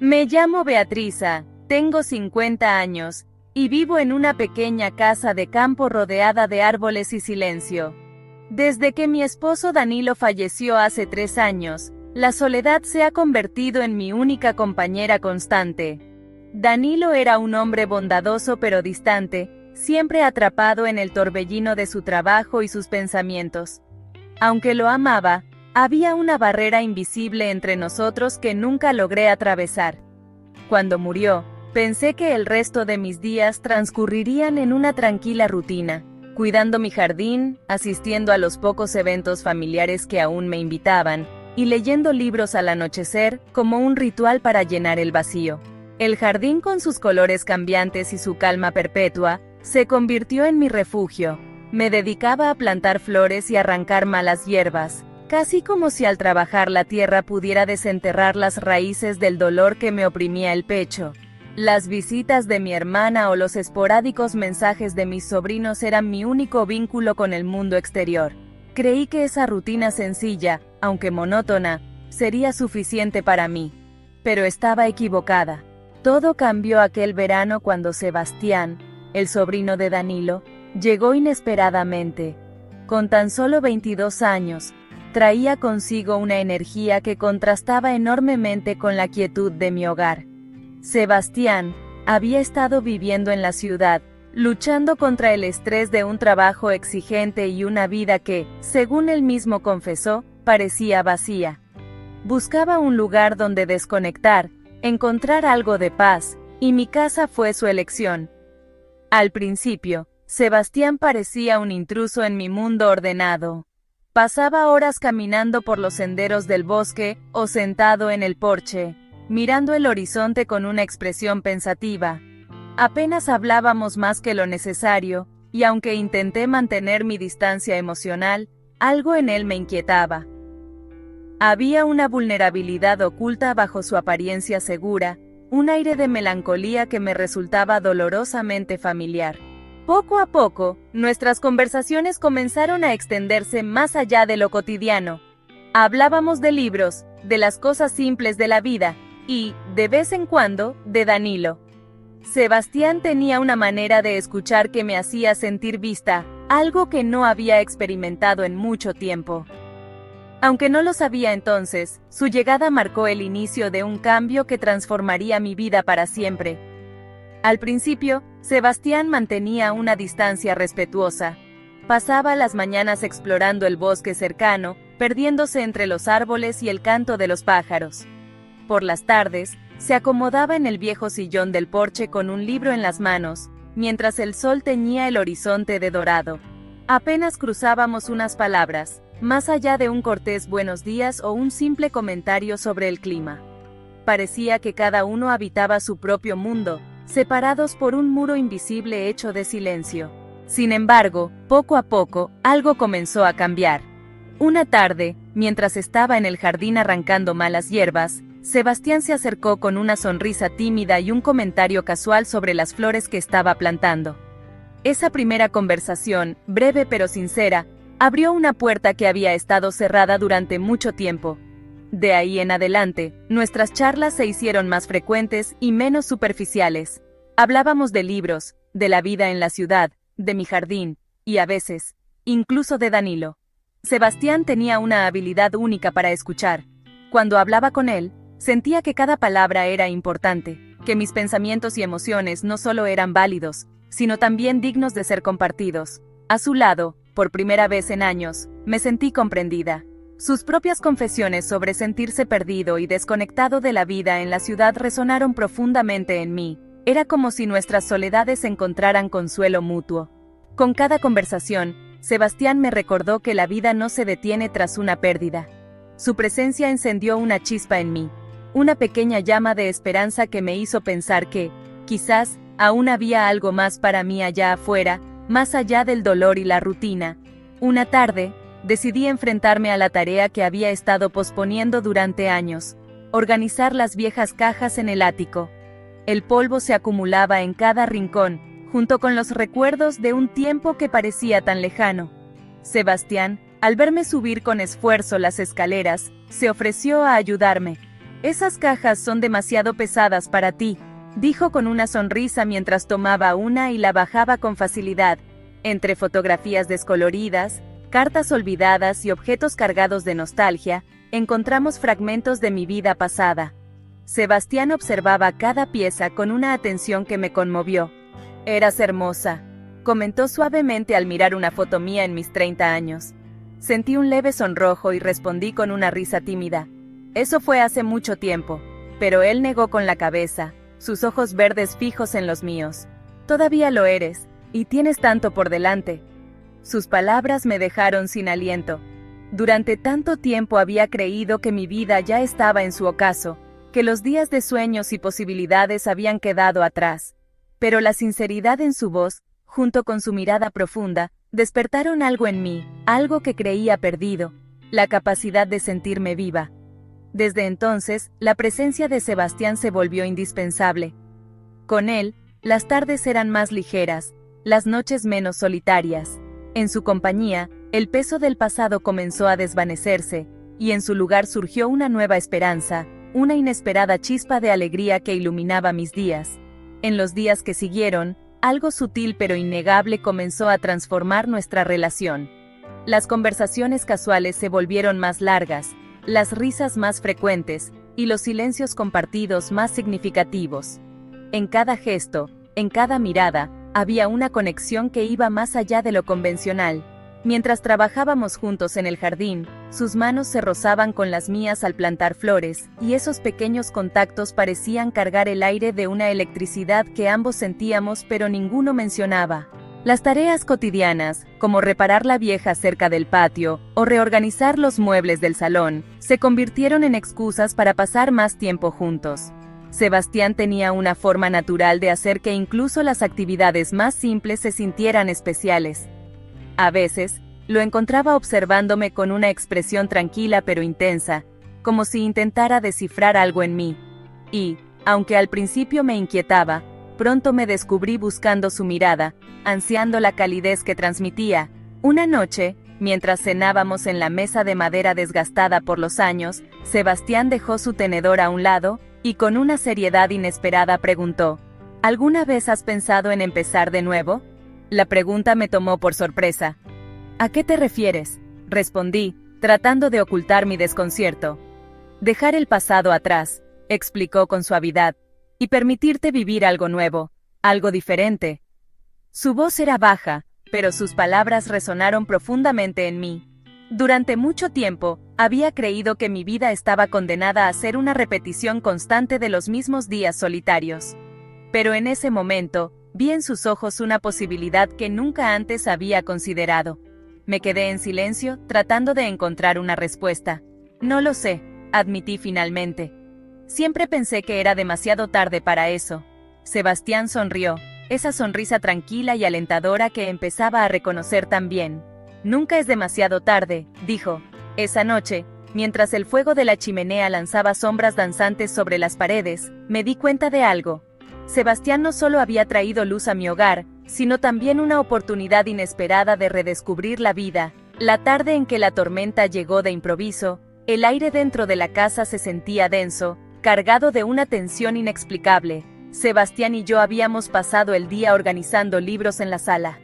Me llamo Beatriza, tengo 50 años, y vivo en una pequeña casa de campo rodeada de árboles y silencio. Desde que mi esposo Danilo falleció hace 3 años, la soledad se ha convertido en mi única compañera constante. Danilo era un hombre bondadoso pero distante, siempre atrapado en el torbellino de su trabajo y sus pensamientos. Aunque lo amaba, había una barrera invisible entre nosotros que nunca logré atravesar. Cuando murió, pensé que el resto de mis días transcurrirían en una tranquila rutina, cuidando mi jardín, asistiendo a los pocos eventos familiares que aún me invitaban, y leyendo libros al anochecer como un ritual para llenar el vacío. El jardín, con sus colores cambiantes y su calma perpetua, se convirtió en mi refugio. Me dedicaba a plantar flores y arrancar malas hierbas, casi como si al trabajar la tierra pudiera desenterrar las raíces del dolor que me oprimía el pecho. Las visitas de mi hermana o los esporádicos mensajes de mis sobrinos eran mi único vínculo con el mundo exterior. Creí que esa rutina sencilla, aunque monótona, sería suficiente para mí. Pero estaba equivocada. Todo cambió aquel verano cuando Sebastián, el sobrino de Danilo, llegó inesperadamente. Con tan solo 22 años, traía consigo una energía que contrastaba enormemente con la quietud de mi hogar. Sebastián había estado viviendo en la ciudad, luchando contra el estrés de un trabajo exigente y una vida que, según él mismo confesó, parecía vacía. Buscaba un lugar donde desconectar, encontrar algo de paz, y mi casa fue su elección. Al principio, Sebastián parecía un intruso en mi mundo ordenado. Pasaba horas caminando por los senderos del bosque o sentado en el porche, mirando el horizonte con una expresión pensativa. Apenas hablábamos más que lo necesario, y aunque intenté mantener mi distancia emocional, algo en él me inquietaba. Había una vulnerabilidad oculta bajo su apariencia segura, un aire de melancolía que me resultaba dolorosamente familiar. Poco a poco, nuestras conversaciones comenzaron a extenderse más allá de lo cotidiano. Hablábamos de libros, de las cosas simples de la vida, y, de vez en cuando, de Danilo. Sebastián tenía una manera de escuchar que me hacía sentir vista, algo que no había experimentado en mucho tiempo. Aunque no lo sabía entonces, su llegada marcó el inicio de un cambio que transformaría mi vida para siempre. Al principio, Sebastián mantenía una distancia respetuosa. Pasaba las mañanas explorando el bosque cercano, perdiéndose entre los árboles y el canto de los pájaros. Por las tardes, se acomodaba en el viejo sillón del porche con un libro en las manos, mientras el sol teñía el horizonte de dorado. Apenas cruzábamos unas palabras, más allá de un cortés buenos días o un simple comentario sobre el clima. Parecía que cada uno habitaba su propio mundo, separados por un muro invisible hecho de silencio. Sin embargo, poco a poco, algo comenzó a cambiar. Una tarde, mientras estaba en el jardín arrancando malas hierbas, Sebastián se acercó con una sonrisa tímida y un comentario casual sobre las flores que estaba plantando. Esa primera conversación, breve pero sincera, abrió una puerta que había estado cerrada durante mucho tiempo. De ahí en adelante, nuestras charlas se hicieron más frecuentes y menos superficiales. Hablábamos de libros, de la vida en la ciudad, de mi jardín, y a veces, incluso de Danilo. Sebastián tenía una habilidad única para escuchar. Cuando hablaba con él, sentía que cada palabra era importante, que mis pensamientos y emociones no solo eran válidos, sino también dignos de ser compartidos. A su lado, por primera vez en años, me sentí comprendida. Sus propias confesiones sobre sentirse perdido y desconectado de la vida en la ciudad resonaron profundamente en mí. Era como si nuestras soledades encontraran consuelo mutuo. Con cada conversación, Sebastián me recordó que la vida no se detiene tras una pérdida. Su presencia encendió una chispa en mí, una pequeña llama de esperanza que me hizo pensar que, quizás, aún había algo más para mí allá afuera, más allá del dolor y la rutina. Una tarde, decidí enfrentarme a la tarea que había estado posponiendo durante años: organizar las viejas cajas en el ático. El polvo se acumulaba en cada rincón, junto con los recuerdos de un tiempo que parecía tan lejano. Sebastián, al verme subir con esfuerzo las escaleras, se ofreció a ayudarme. Esas cajas son demasiado pesadas para ti, dijo con una sonrisa mientras tomaba una y la bajaba con facilidad. Entre fotografías descoloridas, cartas olvidadas y objetos cargados de nostalgia, encontramos fragmentos de mi vida pasada. Sebastián observaba cada pieza con una atención que me conmovió. «Eras hermosa», comentó suavemente al mirar una foto mía en mis 30 años. Sentí un leve sonrojo y respondí con una risa tímida. «Eso fue hace mucho tiempo», pero él negó con la cabeza, sus ojos verdes fijos en los míos. «Todavía lo eres, y tienes tanto por delante». Sus palabras me dejaron sin aliento. Durante tanto tiempo había creído que mi vida ya estaba en su ocaso, que los días de sueños y posibilidades habían quedado atrás. Pero la sinceridad en su voz, junto con su mirada profunda, despertaron algo en mí, algo que creía perdido, la capacidad de sentirme viva. Desde entonces, la presencia de Sebastián se volvió indispensable. Con él, las tardes eran más ligeras, las noches menos solitarias. En su compañía, el peso del pasado comenzó a desvanecerse, y en su lugar surgió una nueva esperanza, una inesperada chispa de alegría que iluminaba mis días. En los días que siguieron, algo sutil pero innegable comenzó a transformar nuestra relación. Las conversaciones casuales se volvieron más largas, las risas más frecuentes, y los silencios compartidos más significativos. En cada gesto, en cada mirada, había una conexión que iba más allá de lo convencional. Mientras trabajábamos juntos en el jardín, sus manos se rozaban con las mías al plantar flores, y esos pequeños contactos parecían cargar el aire de una electricidad que ambos sentíamos pero ninguno mencionaba. Las tareas cotidianas, como reparar la vieja cerca del patio, o reorganizar los muebles del salón, se convirtieron en excusas para pasar más tiempo juntos. Sebastián tenía una forma natural de hacer que incluso las actividades más simples se sintieran especiales. A veces, lo encontraba observándome con una expresión tranquila pero intensa, como si intentara descifrar algo en mí. Y, aunque al principio me inquietaba, pronto me descubrí buscando su mirada, ansiando la calidez que transmitía. Una noche, mientras cenábamos en la mesa de madera desgastada por los años, Sebastián dejó su tenedor a un lado, y con una seriedad inesperada preguntó: «¿Alguna vez has pensado en empezar de nuevo?». La pregunta me tomó por sorpresa. «¿A qué te refieres?», respondí, tratando de ocultar mi desconcierto. «Dejar el pasado atrás», explicó con suavidad, «y permitirte vivir algo nuevo, algo diferente». Su voz era baja, pero sus palabras resonaron profundamente en mí. Durante mucho tiempo, había creído que mi vida estaba condenada a ser una repetición constante de los mismos días solitarios. Pero en ese momento, vi en sus ojos una posibilidad que nunca antes había considerado. Me quedé en silencio, tratando de encontrar una respuesta. «No lo sé», admití finalmente. «Siempre pensé que era demasiado tarde para eso». Sebastián sonrió, esa sonrisa tranquila y alentadora que empezaba a reconocer tan bien. «Nunca es demasiado tarde», dijo. Esa noche, mientras el fuego de la chimenea lanzaba sombras danzantes sobre las paredes, me di cuenta de algo. Sebastián no solo había traído luz a mi hogar, sino también una oportunidad inesperada de redescubrir la vida. La tarde en que la tormenta llegó de improviso, el aire dentro de la casa se sentía denso, cargado de una tensión inexplicable. Sebastián y yo habíamos pasado el día organizando libros en la sala.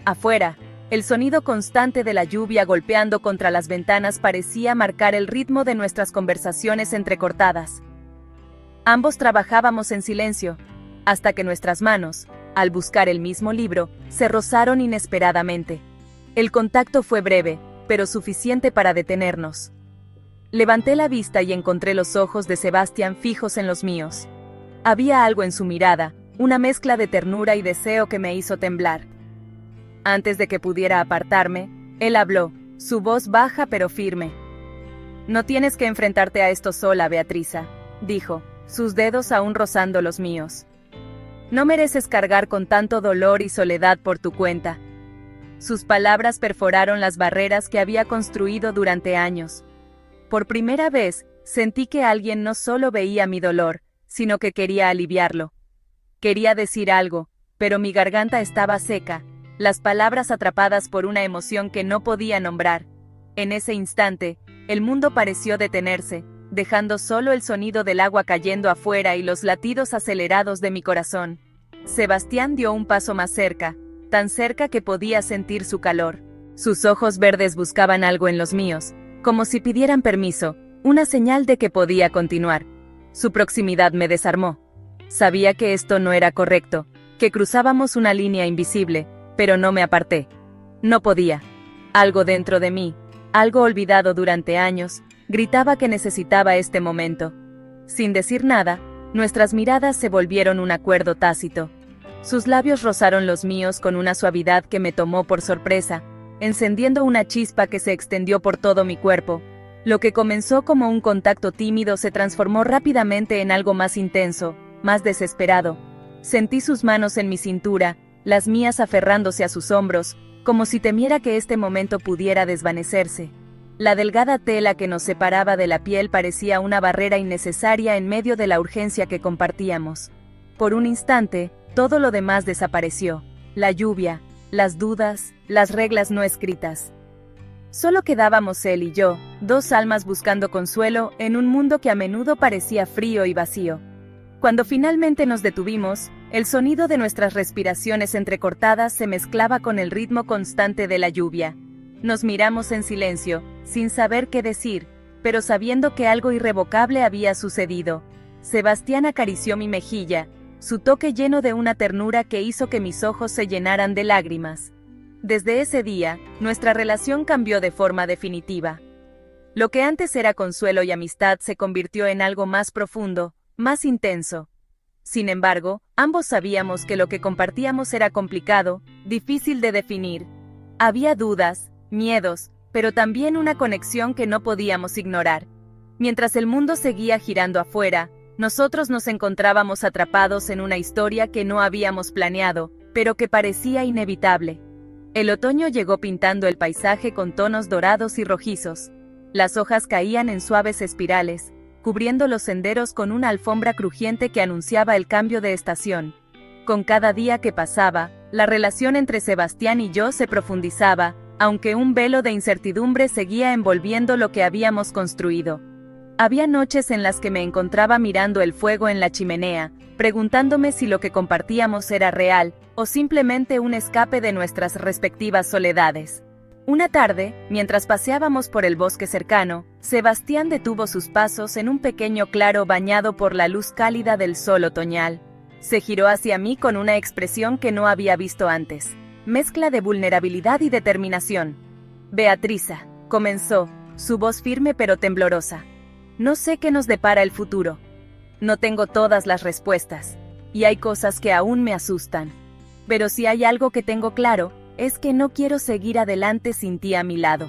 Afuera, el sonido constante de la lluvia golpeando contra las ventanas parecía marcar el ritmo de nuestras conversaciones entrecortadas. Ambos trabajábamos en silencio, hasta que nuestras manos, al buscar el mismo libro, se rozaron inesperadamente. El contacto fue breve, pero suficiente para detenernos. Levanté la vista y encontré los ojos de Sebastián fijos en los míos. Había algo en su mirada, una mezcla de ternura y deseo que me hizo temblar. Antes de que pudiera apartarme, él habló, su voz baja pero firme. «No tienes que enfrentarte a esto sola, Beatriza», dijo, sus dedos aún rozando los míos. «No mereces cargar con tanto dolor y soledad por tu cuenta». Sus palabras perforaron las barreras que había construido durante años. Por primera vez, sentí que alguien no solo veía mi dolor, sino que quería aliviarlo. Quería decir algo, pero mi garganta estaba seca, las palabras atrapadas por una emoción que no podía nombrar. En ese instante, el mundo pareció detenerse, dejando solo el sonido del agua cayendo afuera y los latidos acelerados de mi corazón. Sebastián dio un paso más cerca, tan cerca que podía sentir su calor. Sus ojos verdes buscaban algo en los míos, como si pidieran permiso, una señal de que podía continuar. Su proximidad me desarmó. Sabía que esto no era correcto, que cruzábamos una línea invisible, pero no me aparté. No podía. Algo dentro de mí, algo olvidado durante años, gritaba que necesitaba este momento. Sin decir nada, nuestras miradas se volvieron un acuerdo tácito. Sus labios rozaron los míos con una suavidad que me tomó por sorpresa, encendiendo una chispa que se extendió por todo mi cuerpo. Lo que comenzó como un contacto tímido se transformó rápidamente en algo más intenso, más desesperado. Sentí sus manos en mi cintura, las mías aferrándose a sus hombros, como si temiera que este momento pudiera desvanecerse. La delgada tela que nos separaba de la piel parecía una barrera innecesaria en medio de la urgencia que compartíamos. Por un instante, todo lo demás desapareció. La lluvia, las dudas, las reglas no escritas. Solo quedábamos él y yo, dos almas buscando consuelo en un mundo que a menudo parecía frío y vacío. Cuando finalmente nos detuvimos, el sonido de nuestras respiraciones entrecortadas se mezclaba con el ritmo constante de la lluvia. Nos miramos en silencio, sin saber qué decir, pero sabiendo que algo irrevocable había sucedido. Sebastián acarició mi mejilla, su toque lleno de una ternura que hizo que mis ojos se llenaran de lágrimas. Desde ese día, nuestra relación cambió de forma definitiva. Lo que antes era consuelo y amistad se convirtió en algo más profundo, más intenso. Sin embargo, ambos sabíamos que lo que compartíamos era complicado, difícil de definir. Había dudas, miedos, pero también una conexión que no podíamos ignorar. Mientras el mundo seguía girando afuera, nosotros nos encontrábamos atrapados en una historia que no habíamos planeado, pero que parecía inevitable. El otoño llegó pintando el paisaje con tonos dorados y rojizos. Las hojas caían en suaves espirales, cubriendo los senderos con una alfombra crujiente que anunciaba el cambio de estación. Con cada día que pasaba, la relación entre Sebastián y yo se profundizaba, aunque un velo de incertidumbre seguía envolviendo lo que habíamos construido. Había noches en las que me encontraba mirando el fuego en la chimenea, preguntándome si lo que compartíamos era real, o simplemente un escape de nuestras respectivas soledades. Una tarde, mientras paseábamos por el bosque cercano, Sebastián detuvo sus pasos en un pequeño claro bañado por la luz cálida del sol otoñal. Se giró hacia mí con una expresión que no había visto antes, mezcla de vulnerabilidad y determinación. «Beatriza», comenzó, su voz firme pero temblorosa. «No sé qué nos depara el futuro. No tengo todas las respuestas, y hay cosas que aún me asustan. Pero si hay algo que tengo claro, es que no quiero seguir adelante sin ti a mi lado».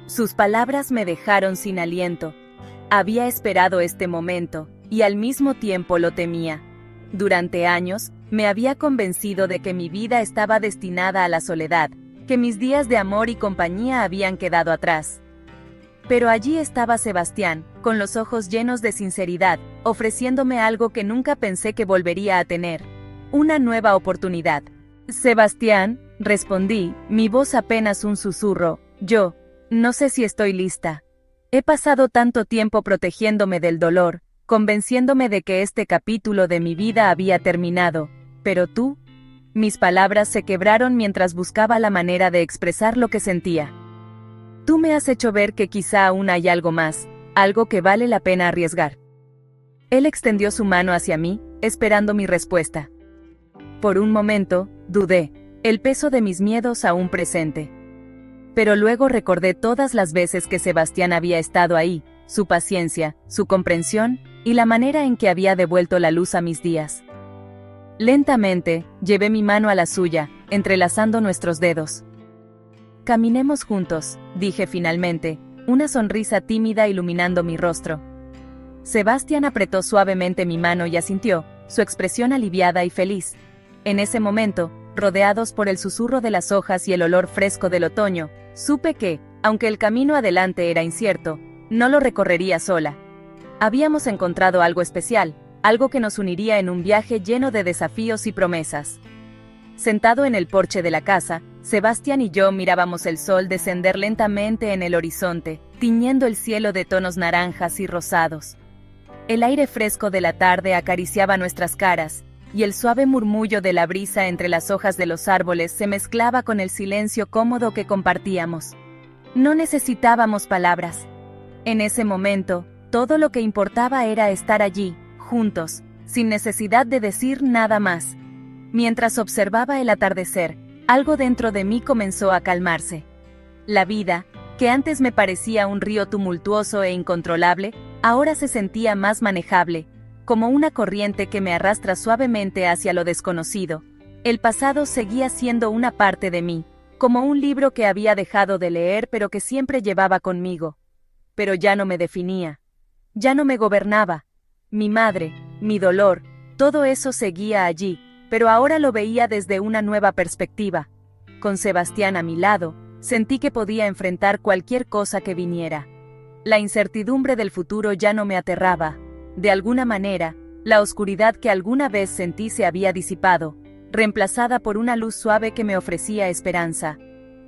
Sus palabras me dejaron sin aliento. Había esperado este momento, y al mismo tiempo lo temía. Durante años, me había convencido de que mi vida estaba destinada a la soledad, que mis días de amor y compañía habían quedado atrás. Pero allí estaba Sebastián, con los ojos llenos de sinceridad, ofreciéndome algo que nunca pensé que volvería a tener. Una nueva oportunidad. «Sebastián», respondí, mi voz apenas un susurro, «yo, no sé si estoy lista. He pasado tanto tiempo protegiéndome del dolor, convenciéndome de que este capítulo de mi vida había terminado, pero tú». Mis palabras se quebraron mientras buscaba la manera de expresar lo que sentía. «Tú me has hecho ver que quizá aún hay algo más, algo que vale la pena arriesgar». Él extendió su mano hacia mí, esperando mi respuesta. Por un momento, dudé, el peso de mis miedos aún presente. Pero luego recordé todas las veces que Sebastián había estado ahí, su paciencia, su comprensión, y la manera en que había devuelto la luz a mis días. Lentamente, llevé mi mano a la suya, entrelazando nuestros dedos. «Caminemos juntos», dije finalmente, una sonrisa tímida iluminando mi rostro. Sebastián apretó suavemente mi mano y asintió, su expresión aliviada y feliz. En ese momento, rodeados por el susurro de las hojas y el olor fresco del otoño, supe que, aunque el camino adelante era incierto, no lo recorrería sola. Habíamos encontrado algo especial, algo que nos uniría en un viaje lleno de desafíos y promesas. Sentado en el porche de la casa, Sebastián y yo mirábamos el sol descender lentamente en el horizonte, tiñendo el cielo de tonos naranjas y rosados. El aire fresco de la tarde acariciaba nuestras caras, y el suave murmullo de la brisa entre las hojas de los árboles se mezclaba con el silencio cómodo que compartíamos. No necesitábamos palabras. En ese momento, todo lo que importaba era estar allí, juntos, sin necesidad de decir nada más. Mientras observaba el atardecer, algo dentro de mí comenzó a calmarse. La vida, que antes me parecía un río tumultuoso e incontrolable, ahora se sentía más manejable, como una corriente que me arrastra suavemente hacia lo desconocido. El pasado seguía siendo una parte de mí, como un libro que había dejado de leer pero que siempre llevaba conmigo. Pero ya no me definía. Ya no me gobernaba. Mi madre, mi dolor, todo eso seguía allí, pero ahora lo veía desde una nueva perspectiva. Con Sebastián a mi lado, sentí que podía enfrentar cualquier cosa que viniera. La incertidumbre del futuro ya no me aterraba. De alguna manera, la oscuridad que alguna vez sentí se había disipado, reemplazada por una luz suave que me ofrecía esperanza.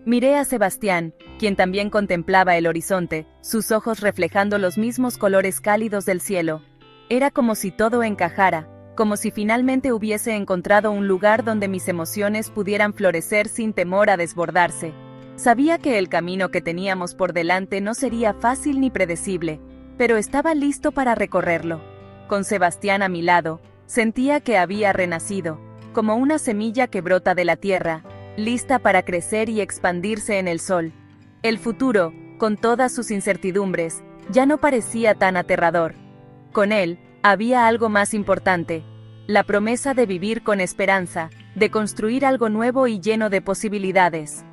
Miré a Sebastián, quien también contemplaba el horizonte, sus ojos reflejando los mismos colores cálidos del cielo. Era como si todo encajara, como si finalmente hubiese encontrado un lugar donde mis emociones pudieran florecer sin temor a desbordarse. Sabía que el camino que teníamos por delante no sería fácil ni predecible, pero estaba listo para recorrerlo. Con Sebastián a mi lado, sentía que había renacido, como una semilla que brota de la tierra, lista para crecer y expandirse en el sol. El futuro, con todas sus incertidumbres, ya no parecía tan aterrador. Con él, había algo más importante, la promesa de vivir con esperanza, de construir algo nuevo y lleno de posibilidades.